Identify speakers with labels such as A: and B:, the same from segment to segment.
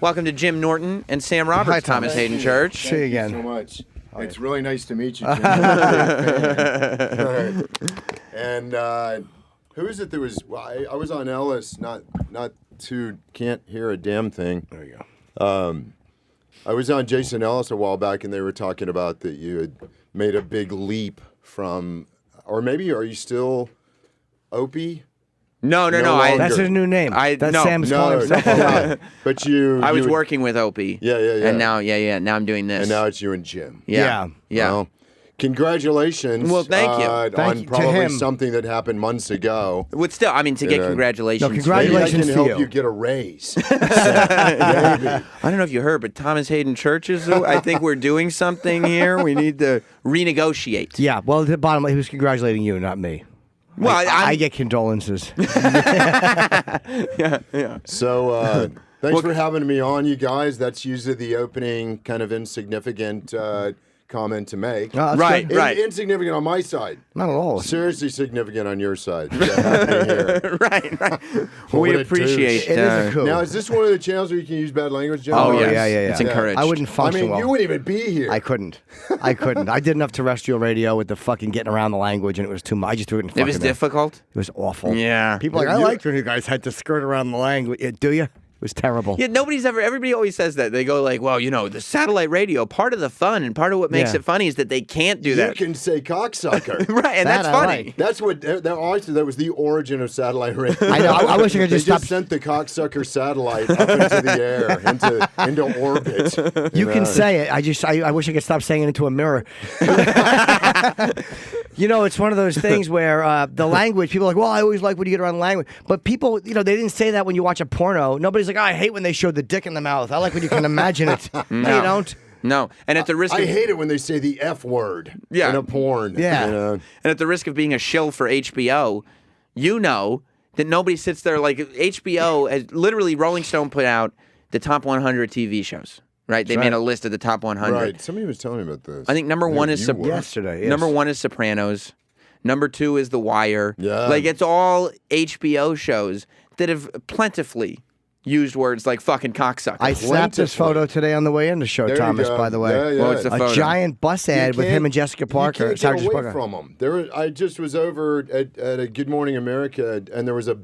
A: Welcome to Jim Norton and Sam Roberts,
B: Hi,
A: Thomas Haden Church.
B: See you again.
C: Thank you so much. It's really nice to meet you, Jim. I'm a big fan. And who is it that was... Well, I was on Ellis, not to... Can't hear a damn thing.
B: There you go.
C: I was on Jason Ellis a while back, and they were talking about that you had made a big leap from... Or maybe, are you still Opie?
A: No.
C: longer.
B: That's his new name. That's
A: no.
B: Sam's calling himself.
C: But you...
A: I was working with Opie.
C: Yeah.
A: And now, now I'm doing this.
C: And now it's you and Jim.
A: Yeah.
C: Well, congratulations.
A: Well, thank you.
C: On
B: Thank you to
C: probably
B: him.
C: something that happened months ago.
A: Would still, I mean, to get congratulations.
B: No, congratulations.
C: Maybe I
B: to
C: can help
B: you.
C: you get a raise. Maybe.
A: I don't know if you heard, but Thomas Haden Church I think we're doing something here. We need to renegotiate.
B: Yeah, well, the bottom line, he was congratulating you, not me.
A: Well,
B: I get condolences.
A: yeah.
C: So thanks for having me on, you guys. That's usually the opening kind of insignificant comment to make.
B: That's
A: Right.
B: good.
C: Insignificant on my side.
B: Not at all.
C: Seriously significant on your side. To have me here.
A: Right. Well,
C: What
A: we
C: a
A: appreciate
B: It is a coup.
C: Now, is this one of the channels where you can use bad language, Jim?
A: Oh,
B: yeah.
A: yes. It's encouraged.
B: I wouldn't
C: I
B: function
C: mean,
B: well.
C: you wouldn't even be here.
B: I couldn't. I did enough terrestrial radio with the fucking getting around the language, and it was too much. I just threw it in
A: It was
B: fucking there.
A: difficult.
B: It was awful.
A: Yeah.
B: People are like, I liked when you guys had to skirt around the language. Yeah, do you? It was terrible.
A: Yeah, everybody always says that. They go like, well, the satellite radio, part of the fun and part of what makes
B: Yeah.
A: it funny is that they can't do
C: You
A: that.
C: can say cocksucker.
A: Right, and
B: That
A: that's
B: I
A: funny.
B: like.
C: That's what that was the origin of satellite radio.
B: I know. I wish I could just
C: They
B: stop.
C: sent the cocksucker satellite up into the air, into orbit.
B: You can say it. I wish I could stop saying it into a mirror. It's one of those things where the language, people are like, well, I always like when you get around the language. But people, they didn't say that when you watch a porno. Nobody's like, I hate when they show the dick in the mouth. I like when you can imagine it. No, you don't.
A: No, and at the risk
C: I
A: of
C: hate it when they say the F word
A: Yeah.
C: in a porn.
B: Yeah.
A: and at the risk of being a shill for HBO, that nobody sits there like HBO. Literally, Rolling Stone put out the top 100 TV shows. Right, they made a list of the top 100.
C: Right. Somebody was telling me about this.
A: I think number one is
B: Yesterday. Yes.
A: Number one is Sopranos. Number two is The Wire.
C: Yeah.
A: Like it's all HBO shows that have plentifully used words like fucking cocksucker.
B: I snapped this photo today on the way in the show,
C: There you
B: Thomas,
C: go.
B: by the way.
C: Yeah.
A: Well, it's a photo.
B: A giant bus ad with him and Jessica Parker.
C: You can't get away from them. I just was over at a Good Morning America, and there was a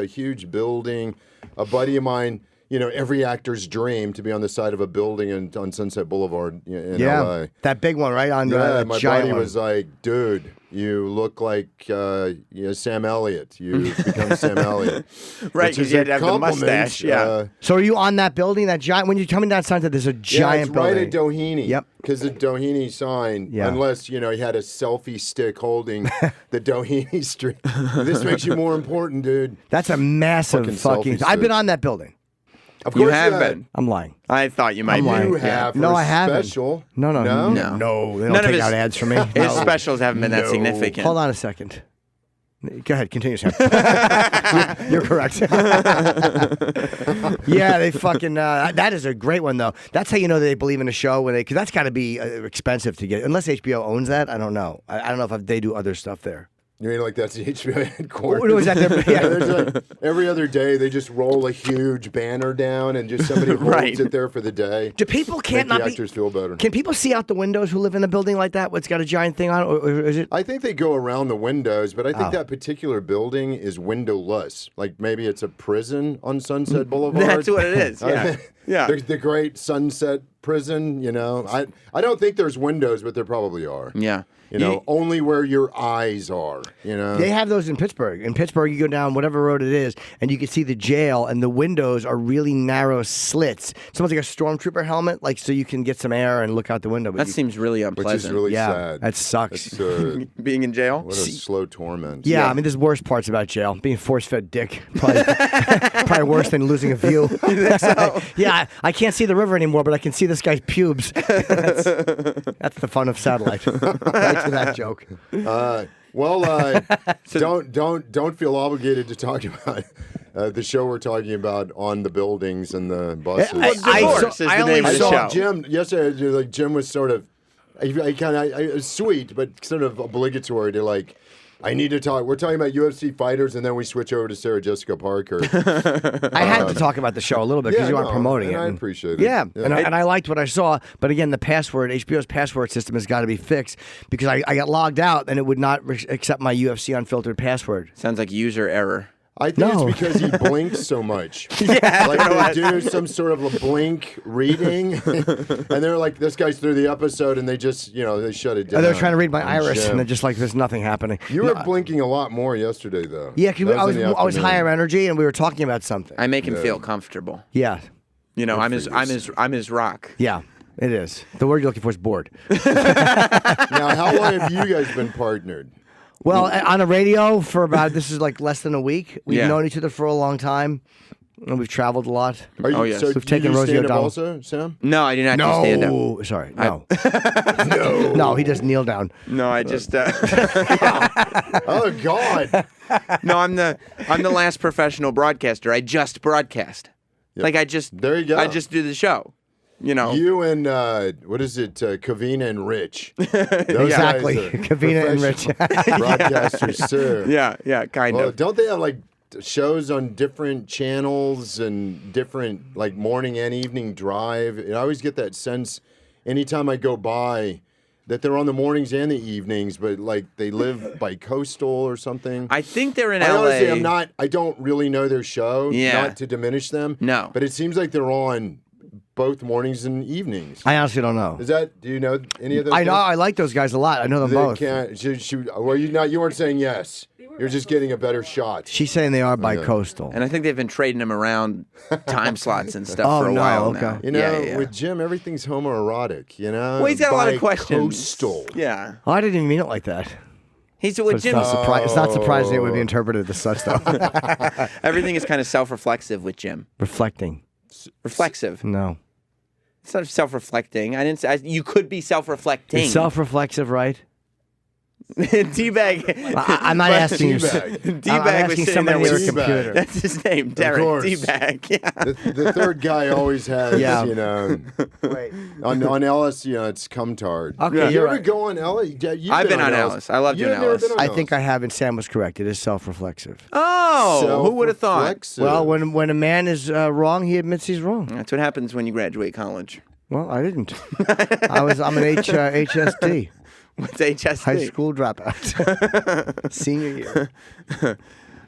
C: huge building. A buddy of mine, every actor's dream to be on the side of a building on Sunset Boulevard in LA.
B: That big one, right? On
C: My
B: giant
C: buddy
B: one.
C: was like, dude, you look like Sam Elliott. You've become Sam Elliott.
A: Right,
C: Which
A: because
C: is
A: you
C: a
A: had to have the
C: compliment,
A: mustache. Yeah.
B: So are you on that building, that giant? When you're coming down Sunset, there's a giant
C: it's
B: building.
C: right at Doheny.
B: Yep.
C: Because the Doheny sign, unless, he had a selfie stick holding the Doheny street. This makes you more important, dude.
B: That's a massive
C: Fucking selfie
B: I've been
C: stick.
B: on that building.
C: Of
A: You
C: course
A: have been.
B: I'm lying.
A: I thought you might
B: I'm
A: be.
B: lying.
C: You
A: Yeah.
C: have.
B: No,
C: for
B: I haven't.
C: Special.
B: No.
A: No.
B: They don't
A: None of
B: take
A: his-
B: out ads for me.
A: His
B: No.
A: specials haven't been that
C: No.
A: significant.
B: Hold on a second. Go ahead, continue, Sam. You're correct. Yeah, they fucking. That is a great one, though. That's how you know they believe in a show because that's got to be expensive to get. Unless HBO owns that, I don't know. I don't know if they do other stuff there.
C: You mean like that's the HBO headquarters?
B: What was that? Yeah.
C: There's every other day they just roll a huge banner down and just somebody holds it there for the day.
B: Do people
C: Make the
B: not
C: actors feel better.
B: Can people see out the windows who live in a building like that? What's got a giant thing on it, or is it?
C: I think they go around the windows, but I think that particular building is windowless. Like maybe it's a prison on Sunset Boulevard.
A: That's what it is. Yeah. Yeah.
C: The great Sunset Prison. I don't think there's windows, but there probably are.
A: Yeah.
C: Only where your eyes are.
B: They have those in Pittsburgh. In Pittsburgh, you go down whatever road it is, and you can see the jail, and the windows are really narrow slits. It's almost like a stormtrooper helmet, so you can get some air and look out the window. But
A: That seems really
C: Which
A: unpleasant.
C: is really
B: yeah,
C: sad.
B: that sucks.
C: It's,
A: Being in jail?
C: what a slow torment.
B: Yeah, I mean, there's worse parts about jail. Being force-fed dick, probably worse than losing a view. Yeah, I can't see the river anymore, but I can see this guy's pubes. That's the fun of satellite. Right to that joke.
C: Don't feel obligated to talk about the show we're talking about on the buildings and the buses.
A: Divorce is the name of the show.
C: Jim yesterday. Jim was sort of, sweet, but sort of obligatory to I need to talk. We're talking about UFC fighters, and then we switch over to Sarah Jessica Parker.
B: I had to talk about the show a little bit because you aren't promoting it.
C: I appreciate it.
B: Yeah, and I liked what I saw. But again, the password, HBO's password system has got to be fixed because I got logged out and it would not accept my UFC unfiltered password.
A: Sounds like user error.
C: I think it's because he blinks so much. Like they do some sort of a blink reading, and they're like, "This guy's through the episode," and they just, they shut it down.
B: And they're trying to read my iris, and they're just like, "There's nothing happening."
C: You were blinking a lot more yesterday, though.
B: Yeah, because I was higher energy, and we were talking about something.
A: I make him feel comfortable.
B: Yeah,
A: I'm his rock.
B: Yeah. It is. The word you're looking for is bored.
C: Now, how long have you guys been partnered?
B: Well, on the radio for about, this is like less than a week. We've known each other for a long time, and we've traveled a lot.
A: Yes.
C: So
B: we've taken Rosie
C: stand-up
B: O'Donnell.
C: Also, Sam?
A: No, I do not do stand up.
B: Sorry, no. No, he does kneel down.
A: No, I just.
C: Oh God!
A: No, I'm the last professional broadcaster. I just broadcast. Yep.
C: There you go.
A: I just do the show.
C: You and what is it, Kavina and Rich?
B: Exactly, Kavina and Rich,
C: broadcasters too.
A: Yeah, kind of.
C: Don't they have like shows on different channels and different like morning and evening drive? And I always get that sense anytime I go by that they're on the mornings and the evenings, but like they live by Coastal or something.
A: I think they're in LA.
C: Honestly, I don't really know their show.
A: Yeah.
C: Not to diminish them.
A: No.
C: But it seems like they're on both mornings and evenings.
B: I honestly don't know.
C: Do you know any of those?
B: I know. I like those guys a lot. I know them both.
C: You weren't saying yes. You're just getting a better shot.
B: She's saying they are by Coastal.
A: And I think they've been trading them around time slots and stuff for a while now.
C: With Jim, everything's homoerotic,
A: Well, he's got a lot of questions.
C: Coastal.
A: Yeah.
B: Oh, I didn't even mean it like that.
A: He's with Jim.
B: It's not surprising it would be interpreted as such, though.
A: Everything is kind of self-reflexive with Jim.
B: Reflecting.
A: Reflexive.
B: No.
A: It's not self-reflecting. I didn't say you could be self-reflecting.
B: It's self-reflexive, right?
A: D-Bag.
B: I'm not asking you.
A: D-Bag was sitting there with
B: his computer.
A: That's his name, Derek. D-Bag. Yeah.
C: The third guy always has,
B: Wait.
C: on Ellis, it's Cumtard.
B: Okay,
C: You
B: you're
C: ever
B: right.
C: go on Ellis?
A: I've been on Ellis. I love doing Ellis.
B: I think I have, and Sam was correct. It is self-reflexive.
A: Oh, who would have thought?
B: Well, when a man is wrong, he admits he's wrong.
A: That's what happens when you graduate college.
B: Well, I didn't. I'm an HSD.
A: What's HSD?
B: High school dropout. Senior year.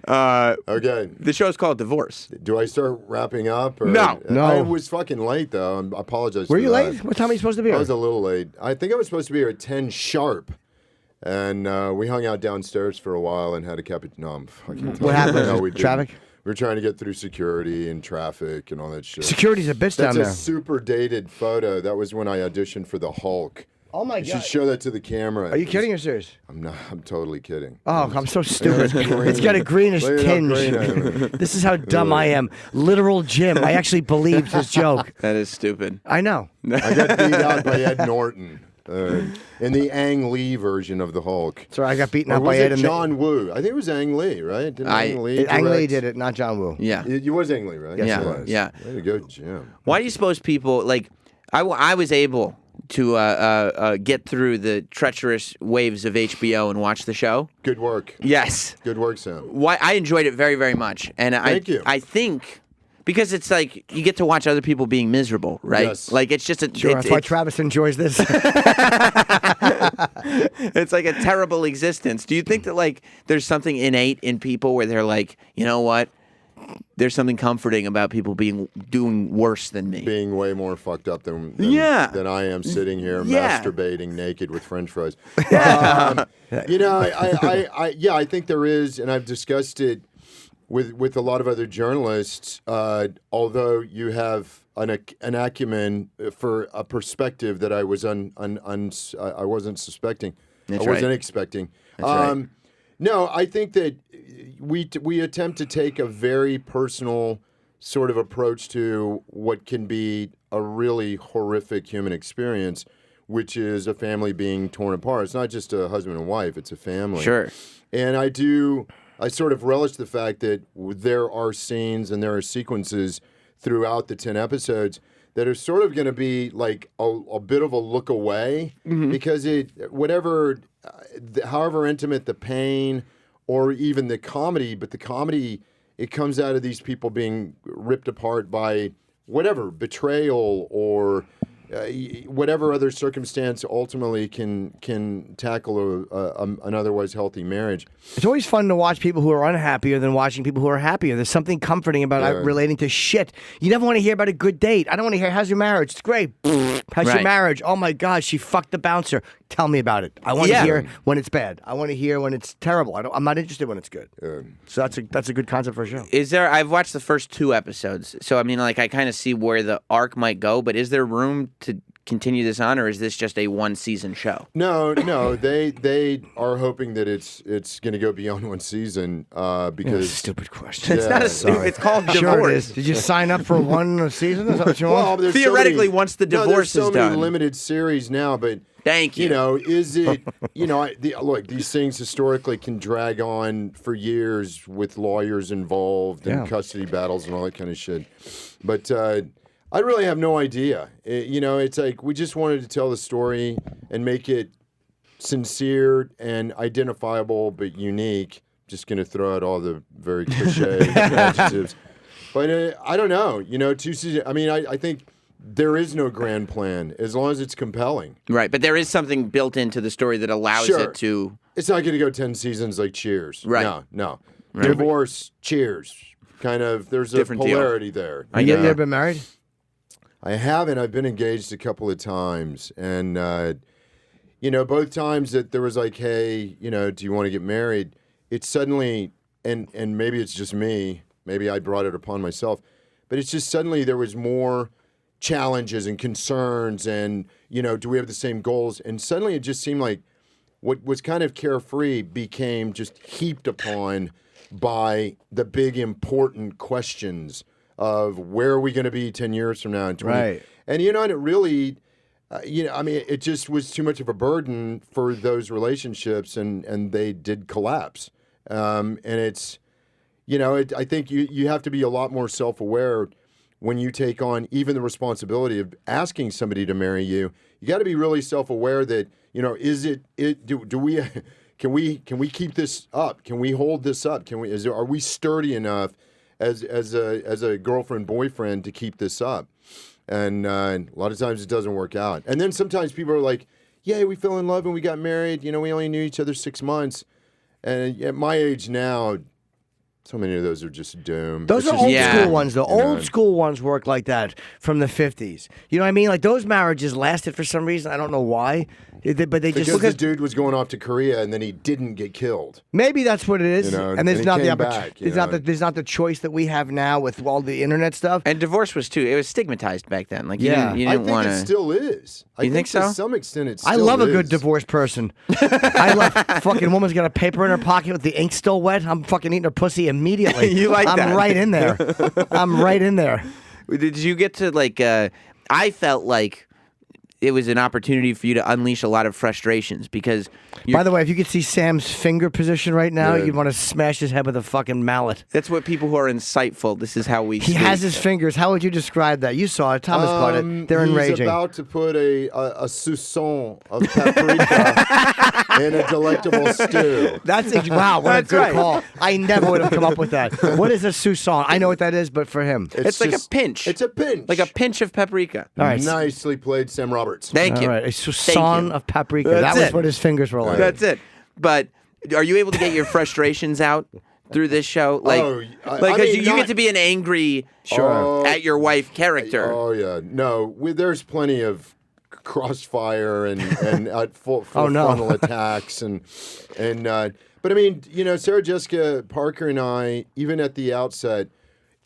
C: Okay.
A: The show's called Divorce.
C: Do I start wrapping up? Or?
A: No.
C: I was fucking late, though. I apologize
B: Were
C: for
B: you
C: that.
B: late? What time are you supposed to be
C: I
B: here?
C: was a little late. I think I was supposed to be here at 10 sharp. And we hung out downstairs for a while and had a cappuccino. No, I'm fucking
B: What happened?
C: No, we didn't.
B: Traffic?
C: We were trying to get through security and traffic and all that shit.
B: Security's a bitch down
C: That's
B: there.
C: a super dated photo. That was when I auditioned for the Hulk.
B: Oh my
C: You should
B: God.
C: show that to the camera.
B: Are you kidding or serious?
C: I'm not. I'm totally kidding.
B: Oh, I'm so stupid. It's got a greenish
C: Look at how
B: tinge.
C: green I am.
B: This is how dumb I am. Literal Jim. I actually believed his joke.
A: That is stupid.
B: I know.
C: I got beat out by Ed Norton in the Ang Lee version of the Hulk.
B: Sorry, I got beaten
C: Or
B: up
C: was
B: by
C: it
B: Ed.
C: John Woo? I think it was Ang Lee, right? Didn't Ang Lee
B: Ang Lee
C: direct?
B: did it, not John Woo.
A: Yeah.
C: It was Ang Lee, right?
B: Yes,
A: Yeah.
B: it was.
A: Yeah.
C: Way to go, Jim.
A: Why do you suppose people I was able to get through the treacherous waves of HBO and watch the show?
C: Good work.
A: Yes.
C: Good work, Sam.
A: Why I enjoyed it very, very much, and
C: Thank you.
A: I think because it's like you get to watch other people being miserable, right?
C: Yes.
A: Like it's just a
B: Sure,
A: it's,
B: that's why
A: it's,
B: Travis enjoys this.
A: it's like a terrible existence. Do you think that like there's something innate in people where they're like, you know what? There's something comforting about people doing worse than me.
C: Being way more fucked up than I am sitting here masturbating naked with French fries. I think there is, and I've discussed it with a lot of other journalists. Although you have an acumen for a perspective that I was I wasn't suspecting.
A: That's
C: I wasn't
A: right.
C: expecting.
A: That's right.
C: No, I think that we attempt to take a very personal sort of approach to what can be a really horrific human experience, which is a family being torn apart. It's not just a husband and wife, it's a family.
A: Sure.
C: And I sort of relish the fact that there are scenes and there are sequences throughout the 10 episodes that are sort of going to be like a bit of a look away because however intimate the pain or even the comedy, but the comedy, it comes out of these people being ripped apart by whatever, betrayal or whatever other circumstance ultimately can tackle an otherwise healthy marriage.
B: It's always fun to watch people who are unhappier than watching people who are happier. There's something comforting about relating to shit. You never want to hear about a good date. I don't want to hear, how's your marriage? It's great. How's your marriage? Oh my God, she fucked the bouncer. Tell me about it. I want to hear when it's bad. I want to hear when it's terrible. I'm not interested when it's good. So that's a good concept for a show.
A: I've watched the first 2 episodes, so I mean, like, I kind of see where the arc might go, but is there room to continue this on, or is this just a 1-season show?
C: No, they are hoping that it's going to go beyond 1 season because
B: stupid question.
A: It's not a stupid. It's called divorce.
B: Sure it is. Did you sign up for 1 season? Is that what you want?
C: Well,
A: theoretically, once the divorce
C: there's so
A: is done.
C: many limited series now, but
A: thank you.
C: You know, is it? You know, look, these things historically can drag on for years with lawyers involved and custody battles and all that kind of shit. But I really have no idea. You know, it's like we just wanted to tell the story and make it sincere and identifiable but unique. Just going to throw out all the very cliche adjectives. But I don't know. You know, 2 seasons. I mean, I think there is no grand plan as long as it's compelling.
A: Right, but there is something built into the story that allows it to...
C: It's not going to go 10 seasons like Cheers.
A: Right.
C: No.
A: Right.
C: Divorce, Cheers. Kind of, there's
A: Different
C: a polarity there.
B: You ever been married?
C: I haven't. I've been engaged a couple of times. And, you know, both times that there was like, hey, you know, do you want to get married? It's suddenly, and maybe it's just me, maybe I brought it upon myself, but it's just suddenly there was more challenges and concerns and, you know, do we have the same goals? And suddenly it just seemed like what was kind of carefree became just heaped upon by the big important questions of where are we going to be 10 years from now and 20.
B: Right.
C: And, you know, and it really, you know, I mean, it just was too much of a burden for those relationships and they did collapse. And it's, you know, I think you have to be a lot more self-aware when you take on even the responsibility of asking somebody to marry you. You got to be really self-aware that, you know, do we can we keep this up? Can we hold this up? Are we sturdy enough as a girlfriend boyfriend to keep this up? And a lot of times it doesn't work out. And then sometimes people are like, yeah, we fell in love and we got married. You know, we only knew each other 6 months. And at my age now, so many of those are just doomed.
B: Those are old school ones, though. Old school ones work like that from the 50s. You know what I mean? Like, those marriages lasted for some reason. I don't know why. But they just...
C: Because the dude was going off to Korea and then he didn't get killed.
B: Maybe that's what it is.
C: You know,
B: and there's not the
C: opportunity.
B: There's not the choice that we have now with all the internet stuff.
A: And divorce was too. It was stigmatized back then. Like you didn't want to.
C: I think it still is.
A: You think so?
C: To some extent, it still
B: I love
C: is.
B: a good divorced person. I love fucking woman's got a paper in her pocket with the ink still wet. I'm fucking eating her pussy immediately.
A: You like that?
B: I'm right in there. I'm right in there.
A: Did you get to like? I felt like it was an opportunity for you to unleash a lot of frustrations because.
B: By the way, if you could see Sam's finger position right now, you'd want to smash his head with a fucking mallet.
A: That's what people who are insightful. This is how we.
B: He has his fingers. How would you describe that? You saw it. Thomas caught it. They're enraging.
C: He's about to put a soupçon of paprika in a delectable stew.
B: Wow, what a good call. I never would have come up with that. What is a soupçon? I know what that is, but for him.
A: It's like a pinch.
C: It's a pinch.
A: Like a pinch of paprika.
B: All right.
C: Nicely played, Sam Roberts.
A: Thank you.
B: All right, a soupçon of paprika. That was what his fingers were like.
A: That's it. But are you able to get your frustrations out through this show? Like, you get to be an angry at your wife character.
C: Oh yeah, no. There's plenty of crossfire and full frontal attacks and but I mean, you know, Sarah Jessica Parker and I, even at the outset,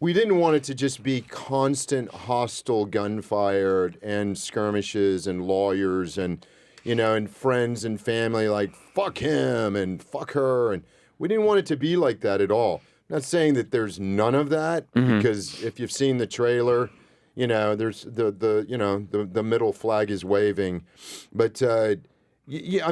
C: we didn't want it to just be constant hostile gunfire and skirmishes and lawyers and, you know, and friends and family like, fuck him and fuck her. And we didn't want it to be like that at all. I'm not saying that there's none of that, because if you've seen the trailer, you know, there's the middle flag is waving. But, I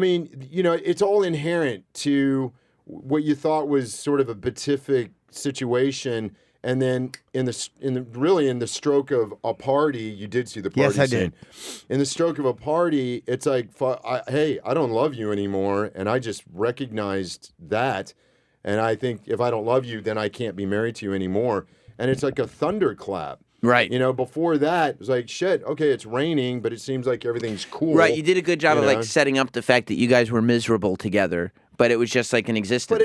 C: mean, you know, it's all inherent to what you thought was sort of a beatific situation And then in the stroke of a party, you did see the party.
B: Yes, I
C: scene.
B: did.
C: In the stroke of a party, it's like, hey, I don't love you anymore, and I just recognized that, and I think if I don't love you, then I can't be married to you anymore. And it's like a thunderclap.
A: Right.
C: You know, before that, it was like, shit, okay, it's raining, but it seems like everything's cool.
A: Right. You did a good job of
C: know?
A: like setting up the fact that you guys were miserable together, but it was just like an existence.
C: But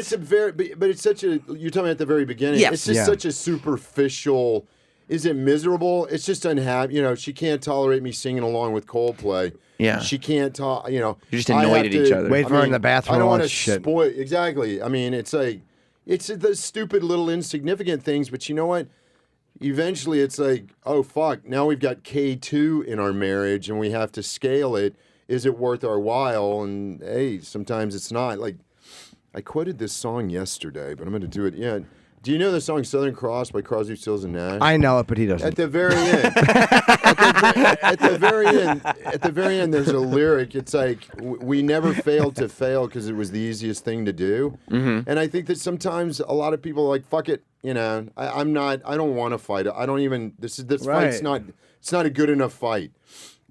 C: it's such a, you're talking at the very beginning.
A: Yes.
C: It's just such a superficial, is it miserable? It's just unhappy. You know, she can't tolerate me singing along with Coldplay.
A: Yeah.
C: She can't you know.
A: You're just annoyed at each other.
B: Wait for her in the bathroom.
C: I don't want to
B: shit.
C: spoil, exactly. I mean, it's like, it's the stupid little insignificant things, but you know what? Eventually, it's like, oh, fuck, now we've got K2 in our marriage and we have to scale it. Is it worth our while? And, hey, sometimes it's not. Like, I quoted this song yesterday, but I'm going to do it again. Do you know the song Southern Cross by Crosby, Stills, and Nash?
B: I know it, but he doesn't.
C: At the very end, at the very end, there's a lyric. It's like, we never failed to fail because it was the easiest thing to do. Mm-hmm. And I think that sometimes a lot of people are like, fuck it. You know, I don't want to fight. I don't even, this fight's not, it's not a good enough fight.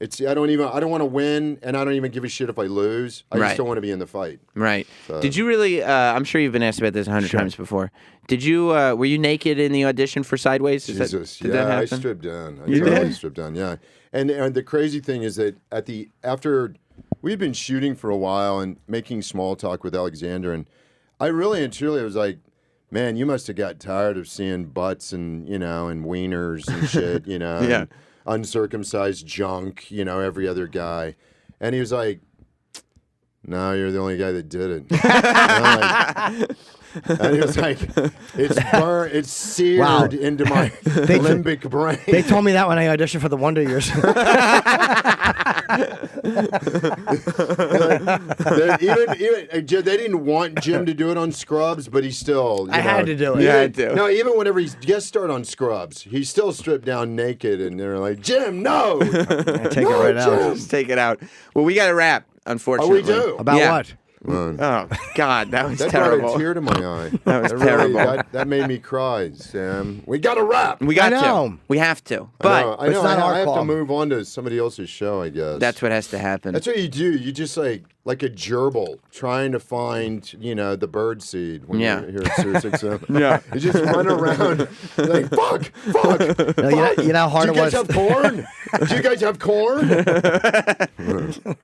C: I don't want to win, and I don't even give a shit if I lose. I just don't want to be in the fight.
A: Right.
C: So.
A: Did you really, I'm sure you've been asked about this 100 times before. Did you, were you naked in the audition for Sideways?
C: Jesus,
A: did that happen?
C: I stripped down.
A: You did?
C: Stripped down, yeah. And the crazy thing is that after we'd been shooting for a while and making small talk with Alexander, and I really and truly was like, man, you must have got tired of seeing butts and, you know, and wieners and shit, you know,
A: Yeah.
C: and uncircumcised junk, you know, every other guy. And he was like, no, you're the only guy that did it. And he was like, it's seared into my limbic brain.
B: They told me that when I auditioned for the Wonder Years.
C: They didn't want Jim to do it on Scrubs, but he still.
B: I had to do it.
A: You had to.
C: No, even whenever he's guest starred on Scrubs, he still stripped down naked, and they're like, Jim, no.
B: I take it right out.
A: Just take it out. Well, we got to wrap, unfortunately.
C: Oh, we do?
B: About
A: Yeah.
B: what?
A: Oh, God, that was
C: That
A: terrible.
C: brought a tear to my eye.
A: That was
C: Really,
A: terrible.
C: that made me cry, Sam. We got to wrap.
A: We got
B: I know.
A: to. We have to. But
C: I know.
B: it's not our
C: I have
B: call.
C: to move on to somebody else's show, I guess.
A: that's what has to happen.
C: That's what you do. You just like a gerbil trying to find, you know, the bird seed when
A: Yeah.
C: you're here at Sirius XM.
A: Yeah.
C: You just run around like, fuck.
B: No, you know how hard
C: Do
B: it
C: you guys
B: was.
C: have corn? Do you guys have corn?